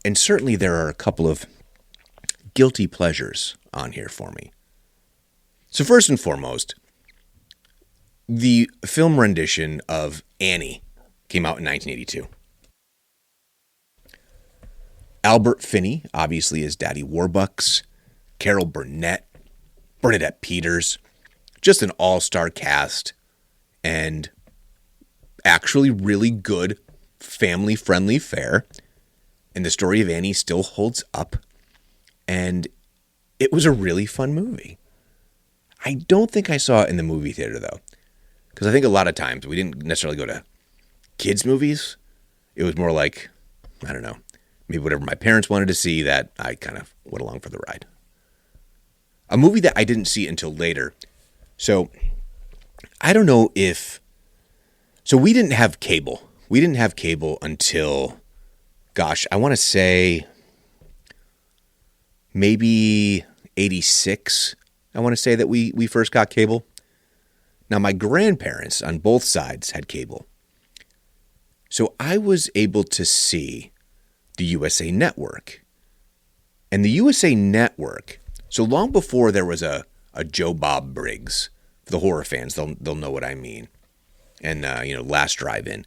And certainly there are a couple of guilty pleasures on here for me. So first and foremost, the film rendition of Annie came out in 1982. Albert Finney, obviously, is Daddy Warbucks. Carol Burnett, Bernadette Peters. Just an all-star cast. And actually really good, family-friendly fare. And the story of Annie still holds up. And it was a really fun movie. I don't think I saw it in the movie theater, though. Because I think a lot of times we didn't necessarily go to kids' movies. It was more like, I don't know, maybe whatever my parents wanted to see, that I kind of went along for the ride. A movie that I didn't see until later. So, I don't know if... So, we didn't have cable. We didn't have cable until, gosh, I want to say maybe 86. I want to say that we first got cable. Now, my grandparents on both sides had cable. So, I was able to see the USA Network. And the USA Network, so long before there was a Joe Bob Briggs, for the horror fans, they'll know what I mean. And, Last Drive-In,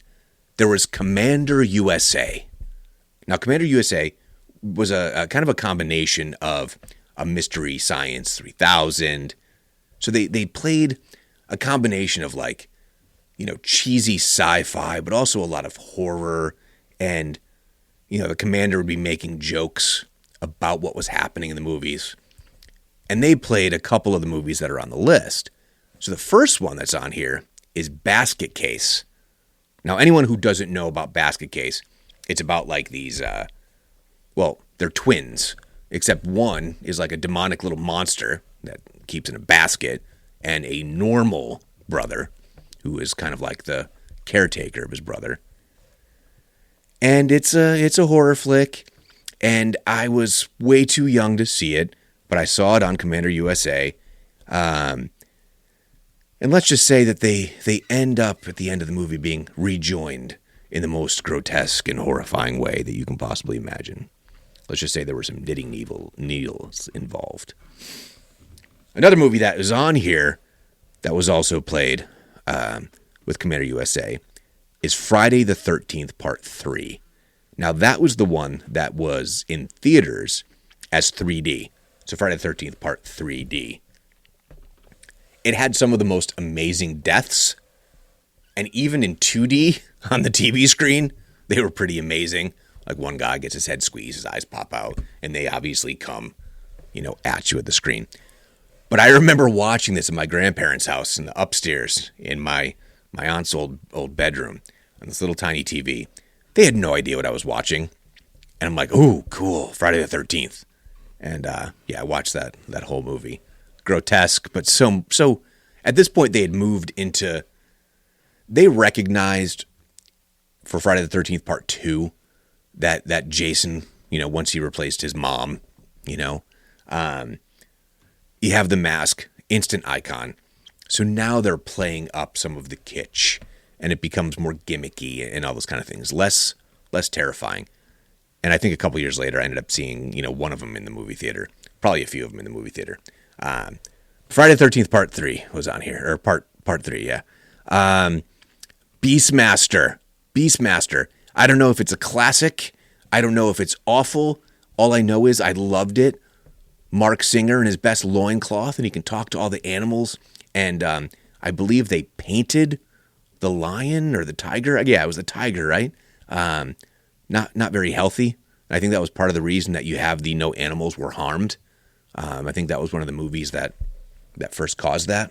there was Commander USA. Now, Commander USA was a kind of a combination of a Mystery Science 3000. So they played a combination of cheesy sci-fi, but also a lot of horror. And, the commander would be making jokes about what was happening in the movies. And they played a couple of the movies that are on the list. So the first one that's on here is Basket Case. Now, anyone who doesn't know about Basket Case, it's about these, they're twins, except one is like a demonic little monster that keeps in a basket, and a normal brother who is kind of like the caretaker of his brother. And it's a horror flick, and I was way too young to see it, but I saw it on Commander USA. And let's just say that they end up at the end of the movie being rejoined in the most grotesque and horrifying way that you can possibly imagine. Let's just say there were some knitting needles involved. Another movie that is on here that was also played with Commander USA is Friday the 13th Part 3. Now, that was the one that was in theaters as 3D. So Friday the 13th Part 3D. It had some of the most amazing deaths. And even in 2D on the TV screen, they were pretty amazing. Like one guy gets his head squeezed, his eyes pop out, and they obviously come, at you at the screen. But I remember watching this in my grandparents' house in the upstairs in my aunt's old bedroom on this little tiny TV. They had no idea what I was watching. And I'm like, ooh, cool, Friday the 13th. And I watched that whole movie. Grotesque, but so at this point they had moved into, they recognized for Friday the 13th Part 2 that Jason, once he replaced his mom, you have the mask, instant icon. So now they're playing up some of the kitsch, and it becomes more gimmicky and all those kind of things, less terrifying. And I think a couple years later, I ended up seeing, one of them in the movie theater, probably a few of them in the movie theater. Friday the 13th Part 3 was on here, or part 3, yeah. Beastmaster. I don't know if it's a classic. I don't know if it's awful. All I know is I loved it. Mark Singer in his best loincloth, and he can talk to all the animals. And I believe they painted the lion or the tiger. Yeah, it was the tiger, right? Not very healthy. I think that was part of the reason that you have the no animals were harmed. I think that was one of the movies that first caused that.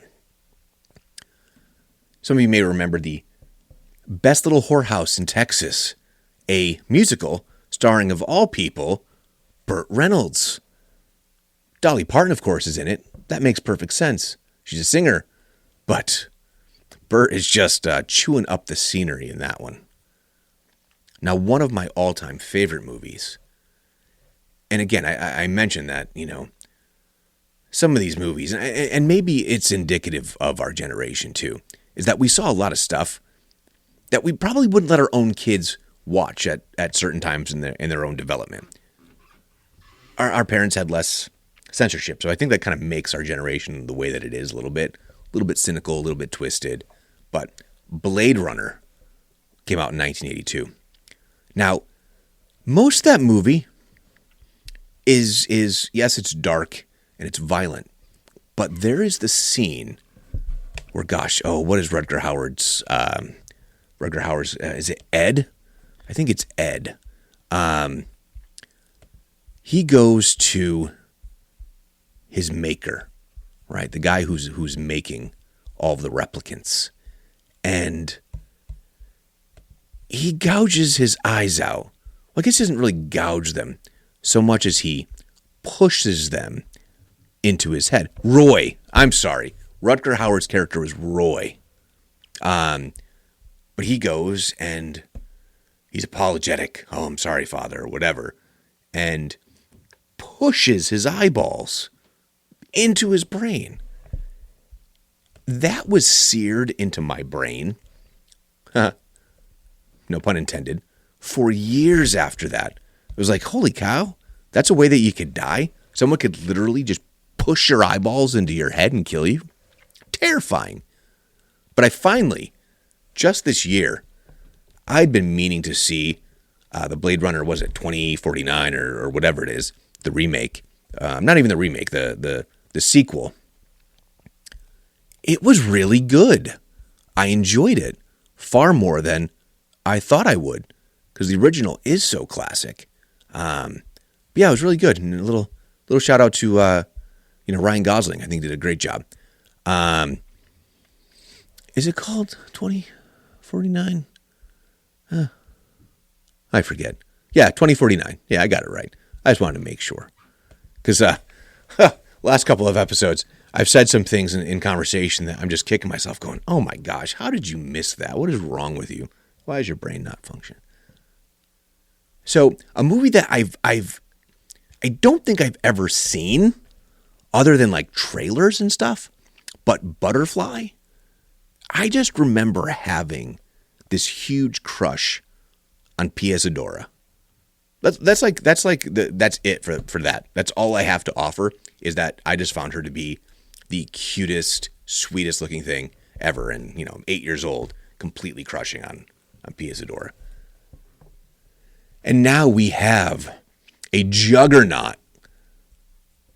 Some of you may remember the Best Little Whorehouse in Texas, a musical starring, of all people, Burt Reynolds. Dolly Parton, of course, is in it. That makes perfect sense. She's a singer. But Burt is just chewing up the scenery in that one. Now, one of my all-time favorite movies, and again, I mentioned that, some of these movies, and maybe it's indicative of our generation too, is that we saw a lot of stuff that we probably wouldn't let our own kids watch at certain times in their own development. our parents had less censorship. So I think that kind of makes our generation the way that it is a little bit cynical, a little bit twisted. But Blade Runner came out in 1982. Now, most of that movie is yes, it's dark and it's violent, but there is the scene where, what is Rutger Hauer's, is it Ed? I think it's Ed. He goes to his maker, right? The guy who's making all of the replicants. And he gouges his eyes out. Well, I guess he doesn't really gouge them so much as he pushes them into his head. Roy. I'm sorry. Rutger Hauer's character was Roy. But he goes and he's apologetic. Oh, I'm sorry, Father, or whatever. And pushes his eyeballs into his brain. That was seared into my brain. No pun intended. For years after that. It was like, holy cow, that's a way that you could die? Someone could literally just push your eyeballs into your head and kill you? Terrifying. But I finally, just this year, I'd been meaning to see the Blade Runner, was it 2049 or whatever it is, the remake. Not even the remake, the sequel. It was really good. I enjoyed it far more than I thought I would, because the original is so classic. But yeah, it was really good. And a little shout out to Ryan Gosling. I think did a great job. Is it called 2049? I forget. Yeah, 2049. Yeah, I got it right. I just wanted to make sure. Because last couple of episodes, I've said some things in conversation that I'm just kicking myself going, oh my gosh, how did you miss that? What is wrong with you? Why is your brain not functioning? So a movie that I don't think I've ever seen other than like trailers and stuff, but Butterfly, I just remember having this huge crush on Pia Zadora. That's it for that. That's all I have to offer is that I just found her to be the cutest, sweetest looking thing ever. And, I'm 8 years old, completely crushing on Pia Zadora. And now we have a juggernaut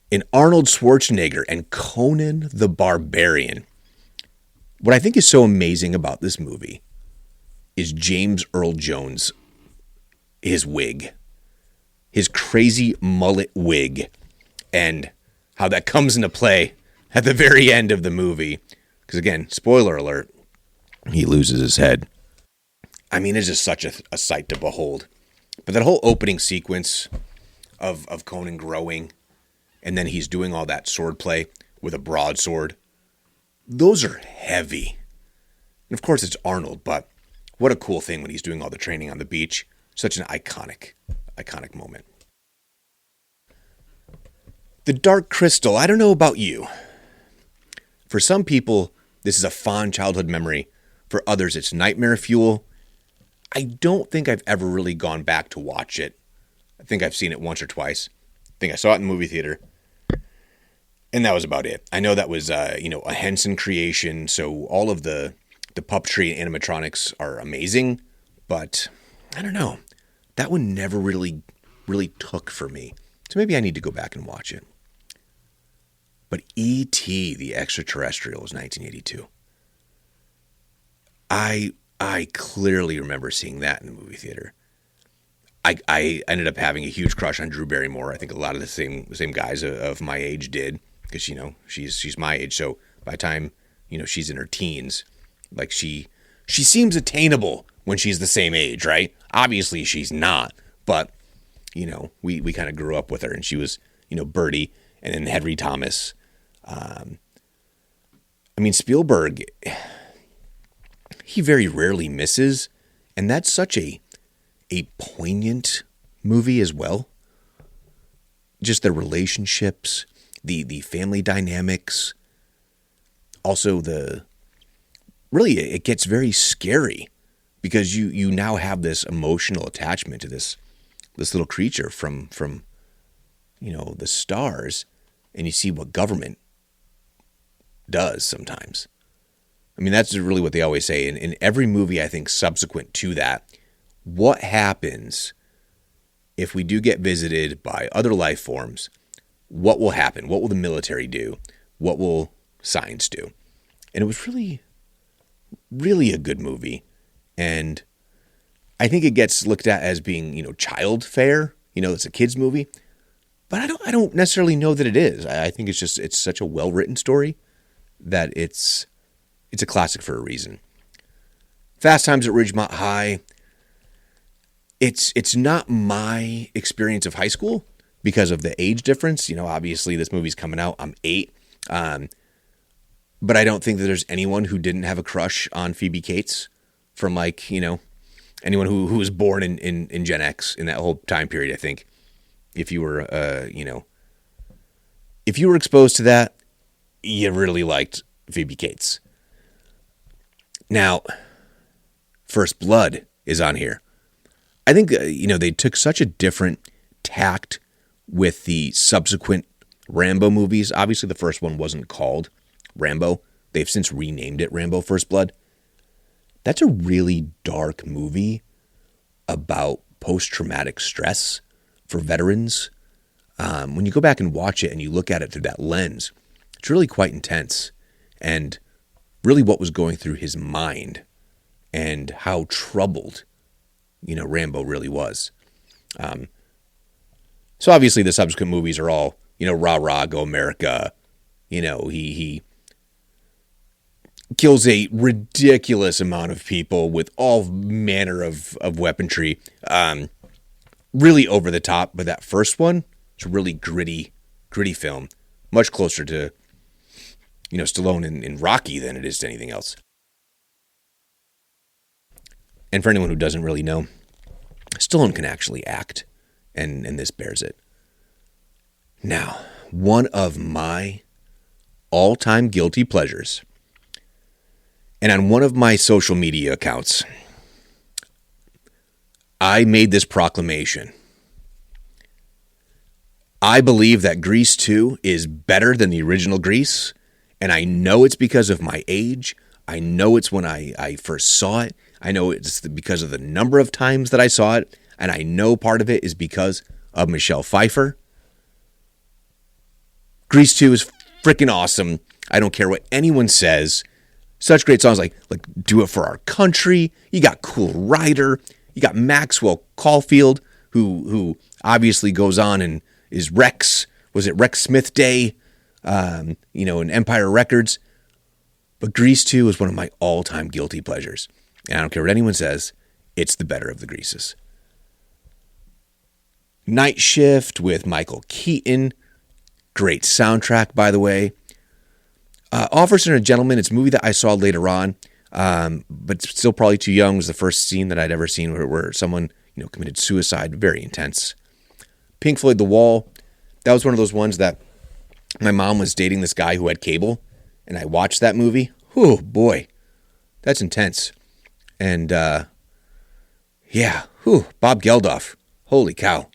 in Arnold Schwarzenegger and Conan the Barbarian. What I think is so amazing about this movie is James Earl Jones, his wig, his crazy mullet wig, and how that comes into play at the very end of the movie. Because again, spoiler alert, he loses his head. I mean, it's just such a sight to behold. But that whole opening sequence of Conan growing, and then he's doing all that swordplay with a broadsword, those are heavy. And of course it's Arnold, but what a cool thing when he's doing all the training on the beach. Such an iconic moment. The Dark Crystal, I don't know about you. For some people, this is a fond childhood memory. For others, it's nightmare fuel. I don't think I've ever really gone back to watch it. I think I've seen it once or twice. I think I saw it in the movie theater. And that was about it. I know that was, a Henson creation, so all of the puppetry and animatronics are amazing, but I don't know. That one never really took for me. So maybe I need to go back and watch it. But E.T. the Extraterrestrial was 1982. I clearly remember seeing that in the movie theater. I ended up having a huge crush on Drew Barrymore. I think a lot of the same guys of my age did, because she's my age. So by the time she's in her teens, like she seems attainable when she's the same age, right? Obviously she's not, but we kind of grew up with her, and she was Birdie, and then Henry Thomas. Spielberg, he very rarely misses, and that's such a poignant movie as well. Just the relationships, the family dynamics, also it gets very scary because you now have this emotional attachment to this little creature from the stars and you see what government does sometimes. I mean, that's really what they always say. In every movie, I think, subsequent to that, what happens if we do get visited by other life forms? What will happen? What will the military do? What will science do? And it was really, really a good movie. And I think it gets looked at as being, child fare. It's a kid's movie. But I don't necessarily know that it is. I think it's such a well-written story that it's a classic for a reason. Fast Times at Ridgemont High. It's not my experience of high school because of the age difference. Obviously this movie's coming out. I'm 8. But I don't think that there's anyone who didn't have a crush on Phoebe Cates from anyone who was born in Gen X in that whole time period. I think if you were if you were exposed to that, you really liked Phoebe Cates. Now, First Blood is on here. I think, they took such a different tact with the subsequent Rambo movies. Obviously, the first one wasn't called Rambo. They've since renamed it Rambo First Blood. That's a really dark movie about post-traumatic stress for veterans. When you go back and watch it and you look at it through that lens, it's really quite intense. And really what was going through his mind and how troubled Rambo really was. So obviously the subsequent movies are all, rah, rah, go America. He kills a ridiculous amount of people with all manner of weaponry. Really over the top, but that first one, it's a really gritty film. Much closer to, Stallone in Rocky than it is to anything else. And for anyone who doesn't really know, Stallone can actually act, and this bears it. Now, one of my all-time guilty pleasures, and on one of my social media accounts, I made this proclamation. I believe that Grease 2 is better than the original Grease, and I know it's because of my age. I know it's when I first saw it. I know it's because of the number of times that I saw it, and I know part of it is because of Michelle Pfeiffer. Grease 2 is freaking awesome. I don't care what anyone says. Such great songs like Do It For Our Country. You got Cool Rider. You got Maxwell Caulfield, who obviously goes on and is Rex. Was it Rex Smith Day? In Empire Records. But Grease 2 is one of my all-time guilty pleasures. And I don't care what anyone says, it's the better of the Greases. Night Shift with Michael Keaton. Great soundtrack, by the way. Officer and a Gentleman, it's a movie that I saw later on, but still probably too young. It was the first scene that I'd ever seen where someone committed suicide. Very intense. Pink Floyd, The Wall. That was one of those ones that my mom was dating this guy who had cable, and I watched that movie. Oh, boy. That's intense. And, Bob Geldof. Holy cow.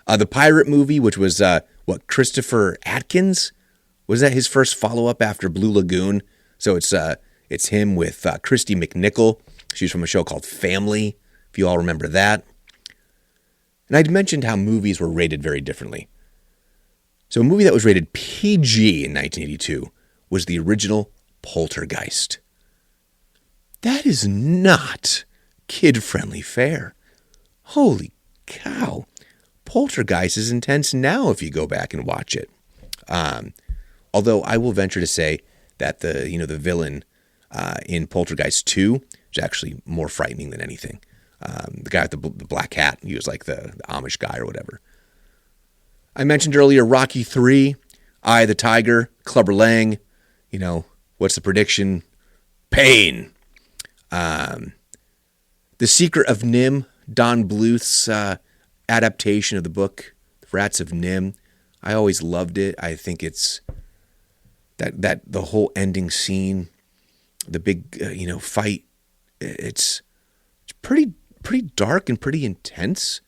The Pirate movie, which was, Christopher Atkins? Was that his first follow-up after Blue Lagoon? So it's him with Christy McNichol. She's from a show called Family, if you all remember that. And I'd mentioned how movies were rated very differently. So a movie that was rated PG in 1982 was the original Poltergeist. That is not kid-friendly fare. Holy cow. Poltergeist is intense now if you go back and watch it. Although I will venture to say that the villain in Poltergeist 2 is actually more frightening than anything. The guy with the black hat, he was like the Amish guy or whatever. I mentioned earlier Rocky 3, Eye of the Tiger, Clubber Lang. What's the prediction? Pain. The Secret of Nim, Don Bluth's adaptation of the book, The Rats of Nim. I always loved it. I think it's that the whole ending scene, the big fight. It's pretty dark and pretty intense.